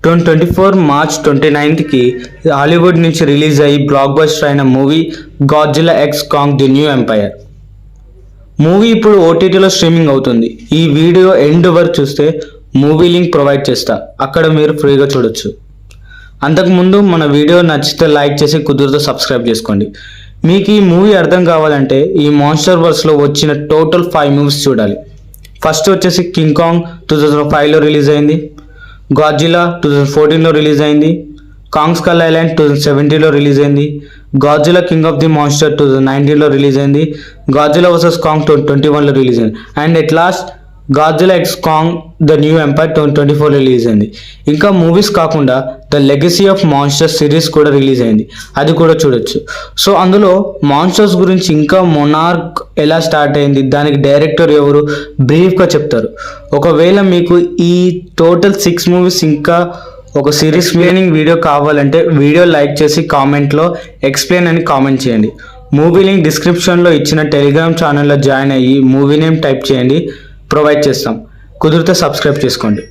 2024 March 29కి Hollywood నుంచి release అయ్యి బ్లాక్ బస్టర్ అయిన movie Godzilla X Kong the new empire. Movie ఇప్పుడు ఓటీటీలో స్ట్రీమింగ్ అవుతుంది. ఈ వీడియో ఎండ్ వరకు చూస్తే మూవీ లింక్ ప్రొవైడ్ చేస్తా, అక్కడ మీరు ఫ్రీగా చూడొచ్చు. అంతకుముందు మన వీడియో నచ్చితే లైక్ చేసి కుదిరితే సబ్స్క్రైబ్ చేసుకోండి. మీకు ఈ మూవీ అర్థం కావాలంటే ఈ మాన్స్టర్ వర్స్లో వచ్చిన టోటల్ 5 మూవీస్ చూడాలి. ఫస్ట్ వచ్చేసి కింగ్ కాంగ్ 2005లో రిలీజ్ అయింది, గాడ్జిల్లా 2014లో రిలీజ్ అయింది, కాంగ్ స్కల్ ఐలాండ్ 2017లో రిలీజ్ అయింది, Godzilla king of the monster 2019లో రిలీజ్ అయింది, గాడ్జిల్లా వర్సెస్ కాంగ్ 2021లో రిలీజ్ అయింది, and at last Godzilla X Kong the new empire 2024 release అయింది. ఇంకా మూవీస్ కాకుండా the legacy of monsters series కూడా రిలీజ్ అయింది, అది కూడా చూడొచ్చు. సో అందులో మాన్స్టర్స్ గురించి ఇంకా మొనార్క్ ఎలా స్టార్ట్ అయింది, దానికి డైరెక్టర్ ఎవరు బ్రీఫ్గా చెప్తారు. ఒకవేళ మీకు ఈ టోటల్ 6 మూవీస్ ఇంకా ఒక సిరీస్ ప్లానింగ్ వీడియో కావాలంటే వీడియో లైక్ చేసి కామెంట్లో ఎక్స్ప్లెయిన్ అని కామెంట్ చేయండి. మూవీ లింక్ డిస్క్రిప్షన్లో ఇచ్చిన టెలిగ్రామ్ ఛానల్లో జాయిన్ అయ్యి మూవీ నేమ్ టైప్ చేయండి, ప్రొవైడ్ చేస్తాం. కుదిరితే సబ్స్క్రైబ్ చేసుకోండి.